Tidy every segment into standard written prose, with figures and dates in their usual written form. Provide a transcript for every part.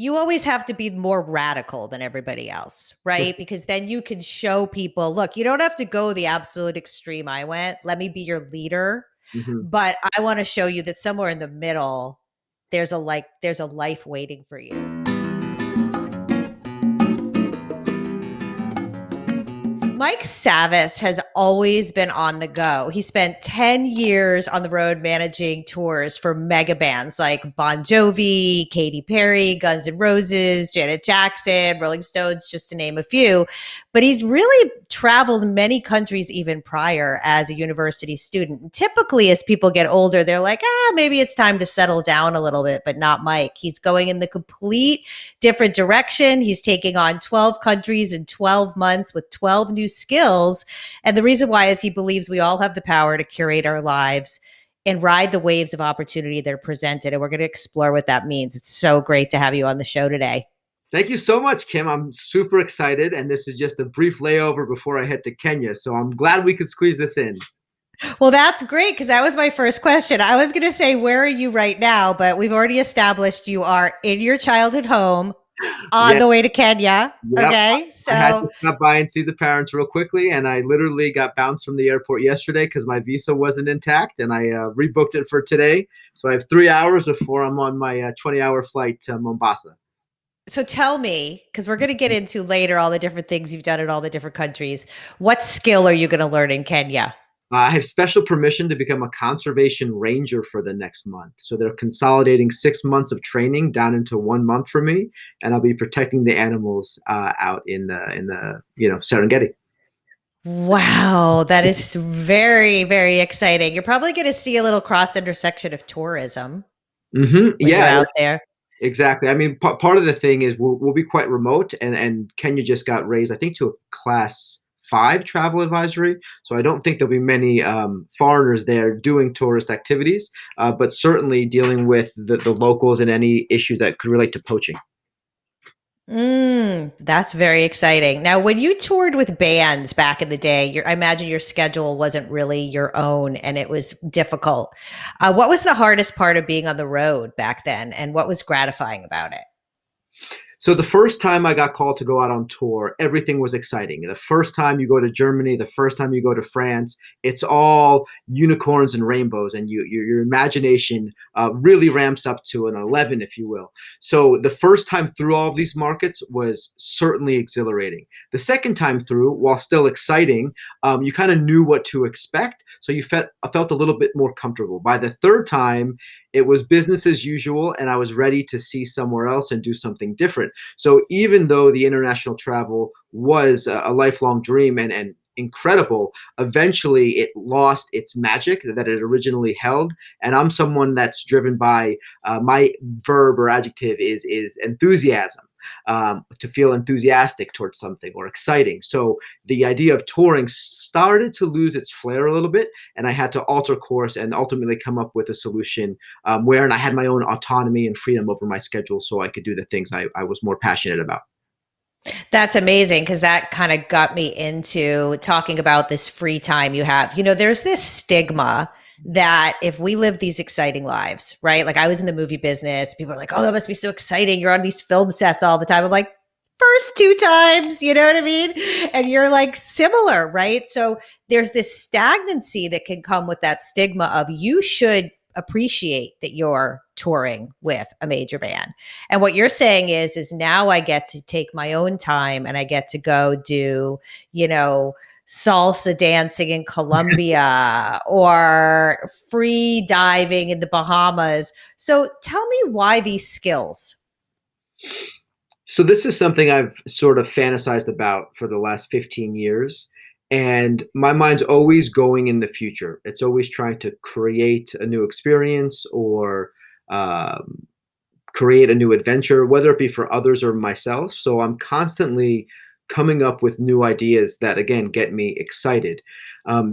You always have to be more radical than everybody else, right? Because then you can show people, look, you don't have to go the absolute extreme I went. Let me be your leader. Hmm. But I want to show you that somewhere in the middle, there's a life waiting for you. Mike Savas has always been on the go. He spent 10 years on the road managing tours for mega bands like Bon Jovi, Katy Perry, Guns N' Roses, Janet Jackson, Rolling Stones, just to name a few. But he's really traveled many countries even prior as a university student. And typically, as people get older, they're like, maybe it's time to settle down a little bit, but not Mike. He's going in the complete different direction. He's taking on 12 countries in 12 months with 12 new skills. And the reason why is he believes we all have the power to curate our lives and ride the waves of opportunity that are presented. And we're going to explore what that means. It's so great to have you on the show today. Thank you so much, Kim. I'm super excited, and this is just a brief layover before I head to Kenya. So I'm glad we could squeeze this in. Well, that's great because that was my first question. I was going to say, where are you right now? But we've already established you are in your childhood home on Yeah, the way to Kenya. yep. Okay. I had So to stop by and see the parents real quickly, and I literally got bounced from the airport yesterday because my visa wasn't intact, and I rebooked it for today. So I have 3 hours before I'm on my 20-hour flight to Mombasa. So tell me, because we're going to get into later all the different things you've done in all the different countries. What skill are you going to learn in Kenya? I have special permission to become a conservation ranger for the next month. So they're consolidating 6 months of training down into 1 month for me, and I'll be protecting the animals out in the Serengeti. Wow, that is very, very exciting. You're probably going to see a little cross intersection of tourism when you're Yeah, out there. exactly. I mean, part of the thing is we'll be quite remote, and Kenya just got raised, I think, to a class 5 travel advisory. So I don't think there'll be many foreigners there doing tourist activities, but certainly dealing with the locals and any issues that could relate to poaching. That's very exciting. Now, when you toured with bands back in the day, I imagine your schedule wasn't really your own and it was difficult. What was the hardest part of being on the road back then, and what was gratifying about it? So the first time I got called to go out on tour, everything was exciting. The first time you go to Germany, the first time you go to France, it's all unicorns and rainbows, and your imagination really ramps up to an 11, if you will. So the first time through all of these markets was certainly exhilarating. The second time through, while still exciting, you kind of knew what to expect, so I felt a little bit more comfortable. By the third time, it was business as usual, and I was ready to see somewhere else and do something different. So even though the international travel was a lifelong dream and incredible, eventually it lost its magic that it originally held. And I'm someone that's driven by my verb or adjective is enthusiasm. To feel enthusiastic towards something or exciting. So the idea of touring started to lose its flair a little bit, and I had to alter course and ultimately come up with a solution where I had my own autonomy and freedom over my schedule so I could do the things I was more passionate about. That's amazing because that kind of got me into talking about this free time you have. There's this stigma that if we live these exciting lives, right? Like I was in the movie business, people are like, oh, that must be so exciting. You're on these film sets all the time. I'm like, first two times, you know what I mean? And you're like similar, right? So there's this stagnancy that can come with that stigma of you should appreciate that you're touring with a major band. And what you're saying is now I get to take my own time and I get to go do, you know, salsa dancing in Colombia or free diving in the Bahamas. So tell me why these skills. So this is something I've sort of fantasized about for the last 15 years. And my mind's always going in the future. It's always trying to create a new experience or um, create a new adventure, whether it be for others or myself. So I'm constantly coming up with new ideas that, again, get me excited.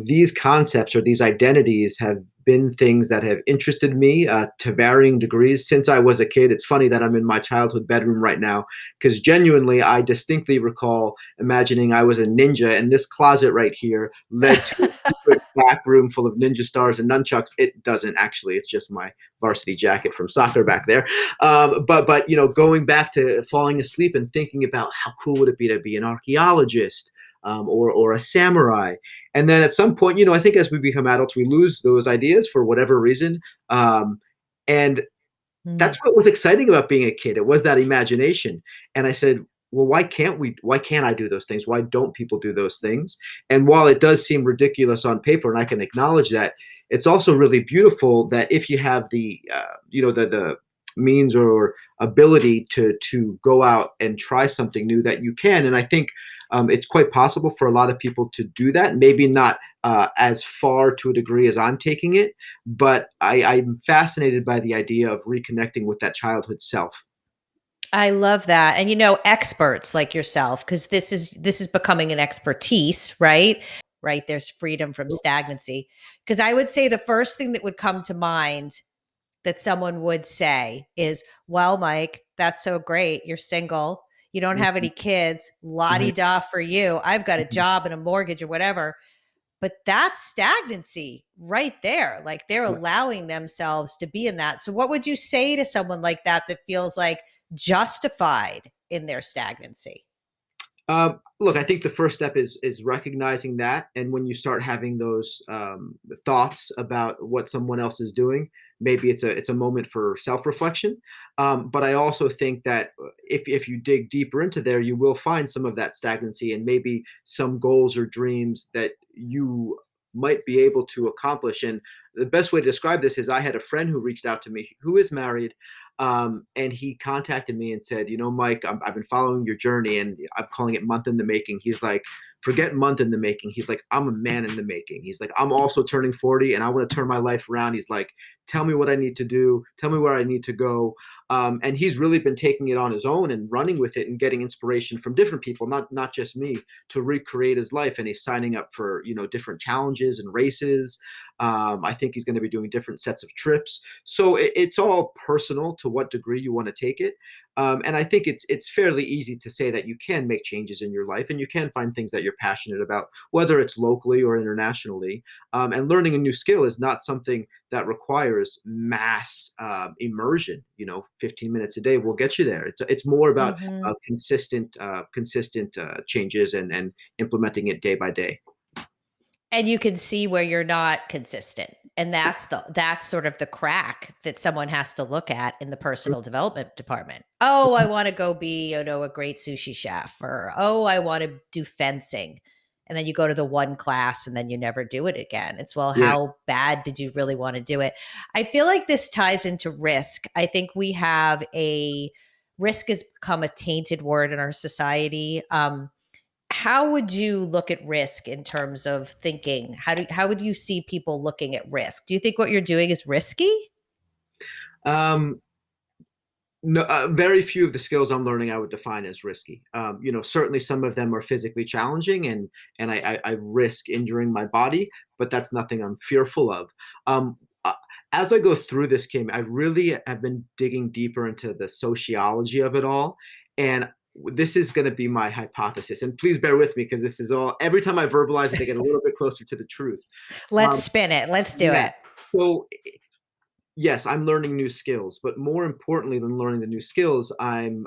These concepts or these identities have been things that have interested me to varying degrees since I was a kid. It's funny that I'm in my childhood bedroom right now because genuinely, I distinctly recall imagining I was a ninja, and this closet right here led to a secret back room full of ninja stars and nunchucks. It doesn't actually; it's just my varsity jacket from soccer back there. But going back to falling asleep and thinking about how cool would it be to be an archaeologist, or a samurai. And then at some point, I think as we become adults, we lose those ideas for whatever reason. And Mm. that's what was exciting about being a kid. It was that imagination. And I said, well, why can't I do those things? Why don't people do those things? And while it does seem ridiculous on paper, and I can acknowledge that, it's also really beautiful that if you have the means or ability to go out and try something new, that you can. And I think it's quite possible for a lot of people to do that. Maybe not as far to a degree as I'm taking it, but I'm fascinated by the idea of reconnecting with that childhood self. I love that. And experts like yourself, because this is becoming an expertise, right? Right. There's freedom from stagnancy. Because I would say the first thing that would come to mind that someone would say is, well, Mike, that's so great. You're single. You don't have Mhm, any kids. La di mhm, da for you. I've got a mhm. job and a mortgage or whatever. But that's stagnancy right there. Like they're Yeah. allowing themselves to be in that. So, what would you say to someone like that feels like justified in their stagnancy? Look, I think the first step is recognizing that, and when you start having those thoughts about what someone else is doing, maybe it's a moment for self reflection. But I also think that if you dig deeper into there, you will find some of that stagnancy and maybe some goals or dreams that you might be able to accomplish. And the best way to describe this is I had a friend who reached out to me who is married, and he contacted me and said, Mike, I've been following your journey, and I'm calling it month in the making. He's like, forget month in the making. He's like, I'm a man in the making. He's like, I'm also turning 40 and I want to turn my life around. He's like, tell me what I need to do. Tell me where I need to go. And he's really been taking it on his own and running with it and getting inspiration from different people, not just me, to recreate his life. And he's signing up for, different challenges and races. I think he's going to be doing different sets of trips. So it's all personal to what degree you want to take it. And I think it's fairly easy to say that you can make changes in your life and you can find things that you're passionate about, whether it's locally or internationally. And learning a new skill is not something that requires mass immersion. 15 minutes a day will get you there. It's more about Hmm. consistent changes and implementing it day by day. And you can see where you're not consistent. And that's sort of the crack that someone has to look at in the personal development department. Oh, I want to go be, a great sushi chef, or oh, I want to do fencing. And then you go to the one class and then you never do it again. It's, well, Yeah. how bad did you really want to do it? I feel like this ties into risk. I think we have a risk has become a tainted word in our society. How would you look at risk in terms of thinking? How would you see people looking at risk? Do you think what you're doing is risky? Um, No, very few of the skills I'm learning I would define as risky. Certainly some of them are physically challenging, and I risk injuring my body, but that's nothing I'm fearful of. Um, uh, as I go through this, Kim, I really have been digging deeper into the sociology of it all, and this is going to be my hypothesis. And please bear with me because this is all. Every time I verbalize it, I get a little bit closer to the truth. Let's Um, spin it. Let's do yeah. it. So yes, I'm learning new skills, but more importantly than learning the new skills, I'm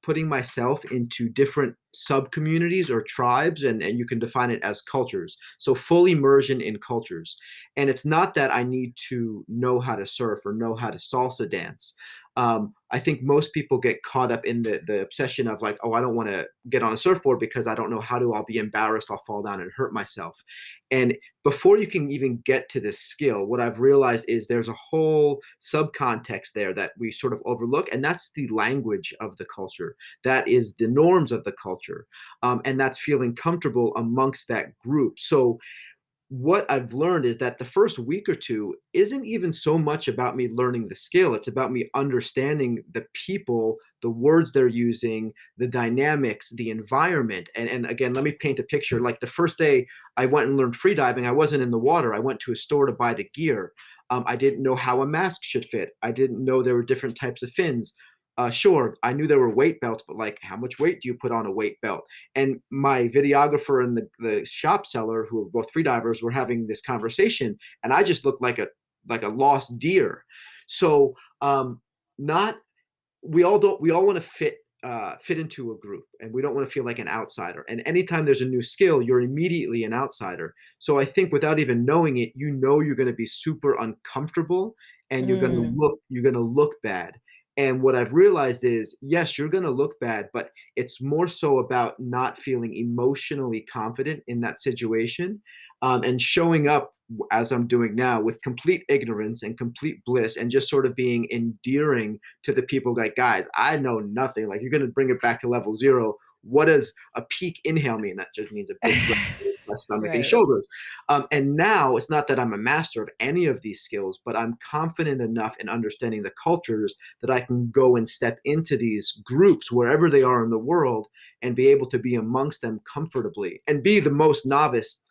putting myself into different sub communities or tribes, and you can define it as cultures. So full immersion in cultures. And it's not that I need to know how to surf or know how to salsa dance. I think most people get caught up in the obsession of like, oh, I don't want to get on a surfboard because I don't know how to. I'll be embarrassed. I'll fall down and hurt myself. And before you can even get to this skill, what I've realized is there's a whole subcontext there that we sort of overlook, and that's the language of the culture. That is the norms of the culture, and that's feeling comfortable amongst that group. So what I've learned is that the first week or two isn't even so much about me learning the skill. It's about me understanding the people, the words they're using, the dynamics, the environment. And again, let me paint a picture. Like the first day I went and learned freediving, I wasn't in the water. I went to a store to buy the gear. I didn't know how a mask should fit. I didn't know there were different types of fins. Sure, I knew there were weight belts, but like, how much weight do you put on a weight belt? And my videographer and the shop seller, who were both freedivers, were having this conversation, and I just looked like a lost deer. So, not we all want to fit into a group, and we don't want to feel like an outsider. And anytime there's a new skill, you're immediately an outsider. So I think without even knowing it, you're going to be super uncomfortable, and Mm, you're going to look bad. And what I've realized is, yes, you're going to look bad, but it's more so about not feeling emotionally confident in that situation, and showing up as I'm doing now with complete ignorance and complete bliss, and just sort of being endearing to the people. Like, guys, I know nothing. Like, you're going to bring it back to level zero. What does a peak inhale mean? That just means a big breath in my stomach and right. shoulders. And now it's not that I'm a master of any of these skills, but I'm confident enough in understanding the cultures that I can go and step into these groups wherever they are in the world, and be able to be amongst them comfortably and be the most novice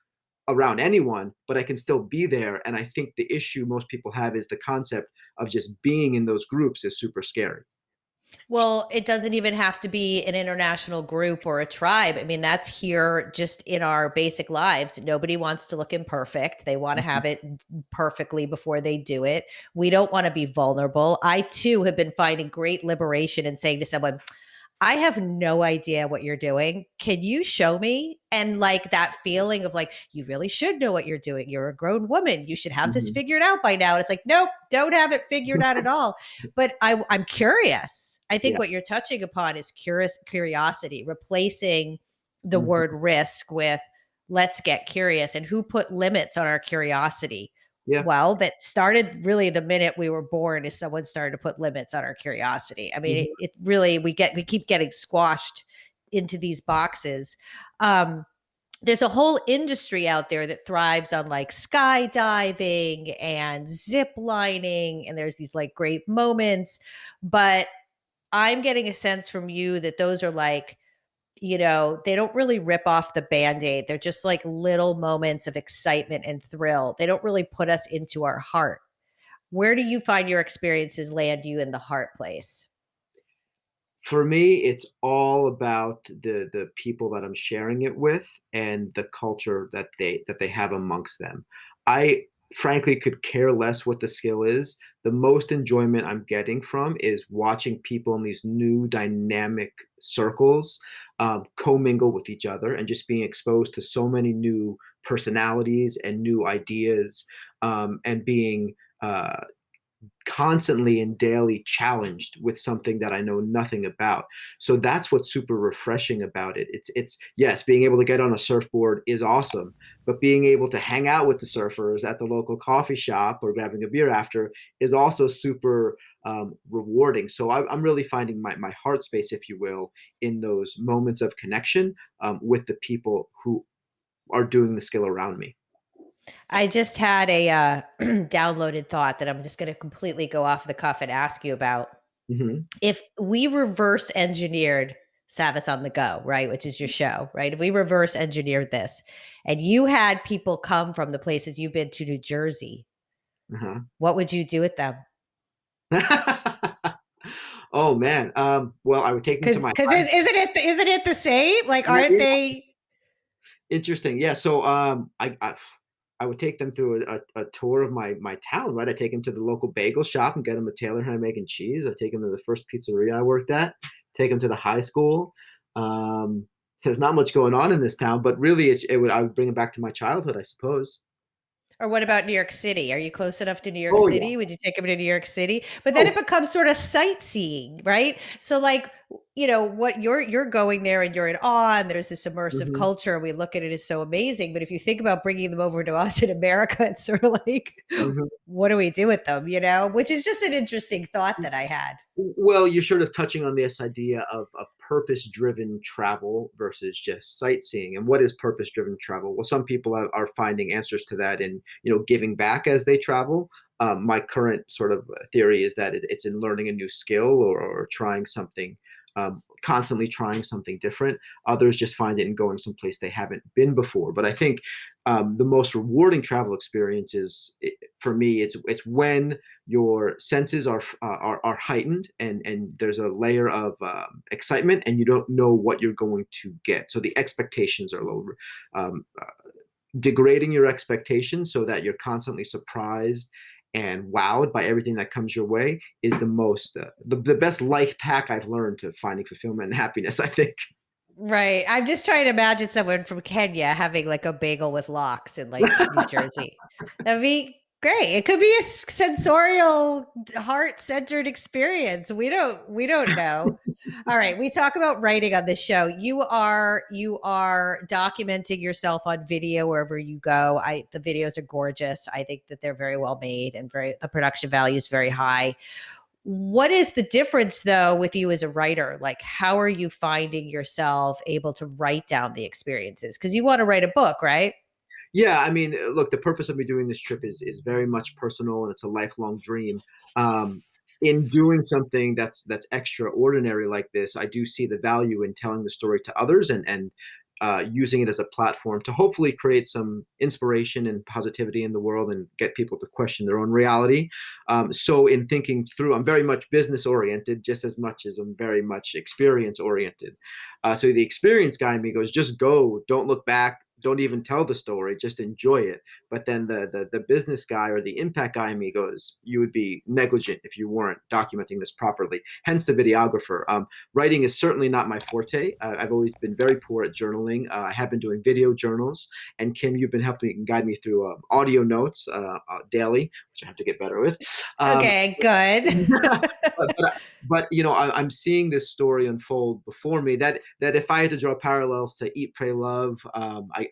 around anyone, but I can still be there. And I think the issue most people have is the concept of just being in those groups is super scary. Well, it doesn't even have to be an international group or a tribe. I mean, that's here just in our basic lives. Nobody wants to look imperfect. They want to Mhm. have it perfectly before they do it. We don't want to be vulnerable. I too have been finding great liberation in saying to someone, I have no idea what you're doing. Can you show me? And like that feeling of like, you really should know what you're doing. You're a grown woman. You should have this Mhm. figured out by now. And it's like, nope, don't have it figured out at all. But I'm curious. I think Yeah. what you're touching upon is curiosity, replacing the word Mhm. risk with let's get curious. And who put limits on our curiosity? Yeah. Well, that started really the minute we were born, is someone started to put limits on our curiosity. I mean, Mhm. it really, we keep getting squashed into these boxes. There's a whole industry out there that thrives on like skydiving and zip lining, and there's these like great moments. But I'm getting a sense from you that those are like, they don't really rip off the band-aid. They're just like little moments of excitement and thrill. They don't really put us into our heart. Where do you find your experiences land you in the heart place? For me, it's all about the people that I'm sharing it with, and the culture that they have amongst them. I frankly could care less what the skill is. The most enjoyment I'm getting from is watching people in these new dynamic circles, commingle with each other, and just being exposed to so many new personalities and new ideas, and being constantly and daily challenged with something that I know nothing about. So that's what's super refreshing about it. It's yes, being able to get on a surfboard is awesome, but being able to hang out with the surfers at the local coffee shop or grabbing a beer after is also super rewarding. So I'm really finding my heart space, if you will, in those moments of connection, with the people who are doing the skill around me. I just had a downloaded thought that I'm just going to completely go off the cuff and ask you about. Hmm. If we reverse engineered Savas on the Go, right, which is your show, right? If we reverse engineered this and you had people come from the places you've been to New Jersey, Uh-huh. what would you do with them? Oh man. Well, I would take them to my Because high. isn't it the same? Like, Yeah, aren't yeah. they? Interesting. Yeah. So I would take them through a tour of my town. Right. I take them to the local bagel shop and get them a Taylor ham, egg, and cheese. I take them to the first pizzeria I worked at. Take them to the high school. Um, there's not much going on in this town, but really, I would bring it back to my childhood, I suppose. Or what about New York City? Are you close enough to New York Oh yeah. City? Would you take them to New York City? But then Oh, it becomes sort of sightseeing, right? So, like, what you're going there and you're in awe and there's this immersive Mhm. culture. We look at it as so amazing. But if you think about bringing them over to us in America, it's sort of like, Mhm. what do we do with them? Which is just an interesting thought that I had. Well, you're sort of touching on this idea of purpose-driven travel versus just sightseeing. And what is purpose-driven travel? Well, some people are finding answers to that in, giving back as they travel. My current sort of theory is that it's in learning a new skill or trying something, constantly trying something different. Others just find it in going someplace they haven't been before. But I think the most rewarding travel experience is, for me, it's when your senses are heightened and there's a layer of excitement and you don't know what you're going to get. So the expectations are lower. Degrading your expectations so that you're constantly surprised and wowed by everything that comes your way is the best life hack I've learned to finding fulfillment and happiness, I think. Right. I'm just trying to imagine someone from Kenya having like a bagel with lox in like New Jersey. That'd be great. It could be a sensorial, heart-centered experience. We don't know. All right, we talk about writing on this show. You are documenting yourself on video wherever you go. The videos are gorgeous. I think that they're very well made and the production value is very high. What is the difference though with you as a writer? Like, how are you finding yourself able to write down the experiences? Because you want to write a book, right? Yeah, I mean, look, the purpose of me doing this trip is very much personal, and it's a lifelong dream. In doing something that's extraordinary like this, I do see the value in telling the story to others and using it as a platform to hopefully create some inspiration and positivity in the world and get people to question their own reality. So, in thinking through, I'm very much business oriented, just as much as I'm very much experience oriented. So the experience guy in me goes, just go, don't look back, don't even tell the story, just enjoy it. But then the business guy or the impact guy in me goes, you would be negligent if you weren't documenting this properly. Hence the videographer. Writing is certainly not my forte. I've always been very poor at journaling. I have been doing video journals, and Kim, you've been helping guide me through audio notes daily, which I have to get better with. Um, Okay, good. but I'm seeing this story unfold before me. That if I had to draw parallels to Eat, Pray, Love,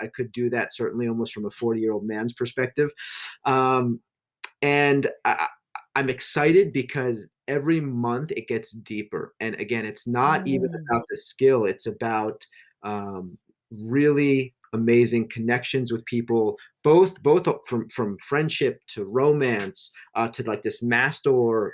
I could do that certainly almost from a 40-year-old man's perspective. Um, and I'm excited because every month it gets deeper. And again, it's not even Mm. about the skill; it's about really amazing connections with people, both from friendship to romance to like this master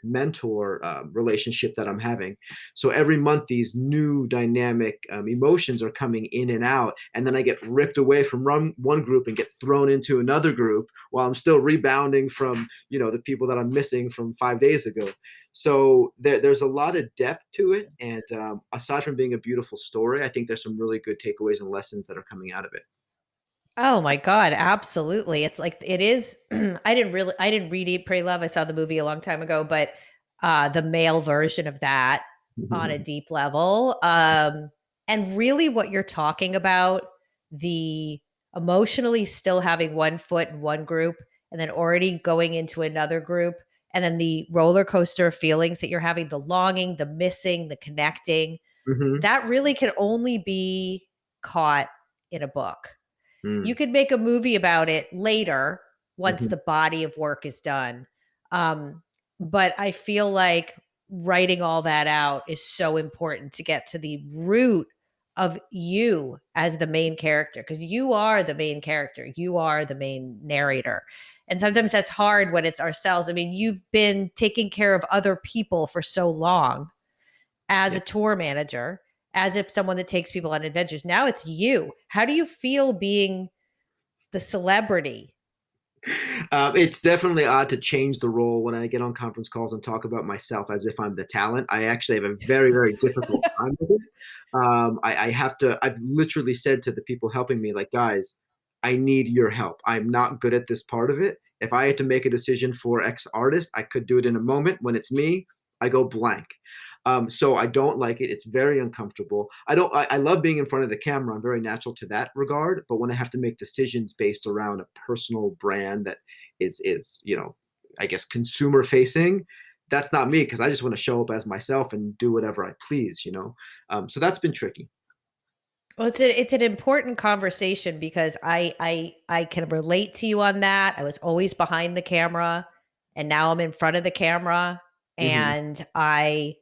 mentor relationship that I'm having. So every month, these new dynamic emotions are coming in and out, and then I get ripped away from one group and get thrown into another group while I'm still rebounding from the people that I'm missing from 5 days ago. So there's a lot of depth to it, and aside from being a beautiful story, I think there's some really good takeaways and lessons that are coming out of it. Oh my God, absolutely. It's like it is. I didn't read Eat, Pray, Love. I saw the movie a long time ago, but the male version of that on a deep level. And really what you're talking about, the emotionally still having one foot in one group and then already going into another group, and then the roller coaster of feelings that you're having, the longing, the missing, the connecting, Hmm. that really can only be caught in a book. You Mm. could make a movie about it later once Hmm. the body of work is done. Um, but I feel like writing all that out is so important to get to the root of you as the main character, because you are the main character, you are the main narrator. And sometimes that's hard when it's ourselves. I mean, you've been taking care of other people for so long as Yeah. a tour manager, as if someone that takes people on adventures. Now it's you. How do you feel being the celebrity? It's definitely odd to change the role when I get on conference calls and talk about myself as if I'm the talent. I actually have a very, very difficult time with it. I have to, I've literally said to the people helping me, like, guys, I need your help. I'm not good at this part of it. If I had to make a decision for X artist, I could do it in a moment. When it's me, I go blank. So I don't like it. It's very uncomfortable. I love being in front of the camera. I'm very natural to that regard. But when I have to make decisions based around a personal brand that is I guess consumer facing, that's not me because I just want to show up as myself and do whatever I please, you know. So that's been tricky. Well, it's an important conversation because I can relate to you on that. I was always behind the camera, and now I'm in front of the camera, Hmm. and I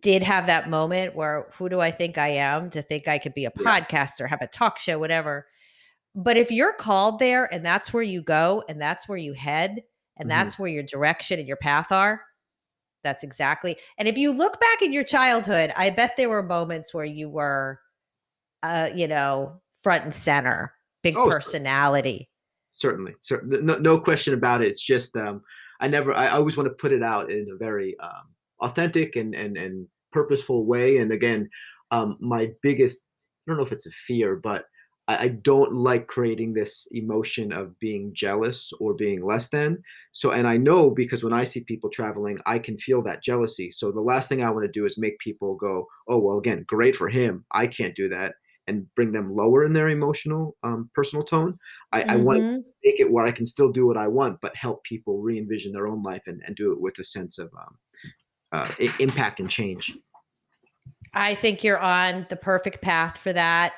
did have that moment where who do I think I am to think I could be a Yeah. podcaster, have a talk show, whatever. But if you're called there and that's where you go and that's where you head and Hmm. that's where your direction and your path are, that's exactly. And if you look back in your childhood, I bet there were moments where you were front and center, big Oh, personality. certainly, certainly, no question about it. It's just I always want to put it out in a very authentic and purposeful way. And again, my biggest, I don't know if it's a fear, but I don't like creating this emotion of being jealous or being less than. So, and I know because when I see people traveling, I can feel that jealousy. So the last thing I want to do is make people go, oh, well, again, great for him. I can't do that, and bring them lower in their emotional, personal tone. I want to Mhm. make it where I can still do what I want, but help people re-envision their own life and do it with a sense of impact and change. I think you're on the perfect path for that.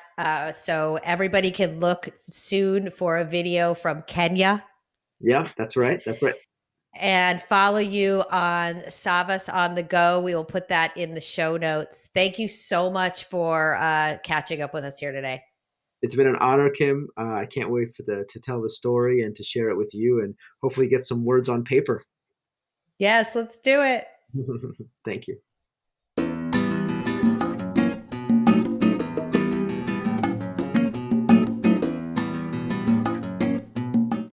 So everybody can look soon for a video from Kenya Yeah, that's right. That's right. and follow you on Savas on the go. We will put that in the show notes. Thank you so much for catching up with us here today. It's been an honor, Kim. I can't wait to tell the story and to share it with you, and hopefully get some words on paper. Yes, let's do it. Thank you.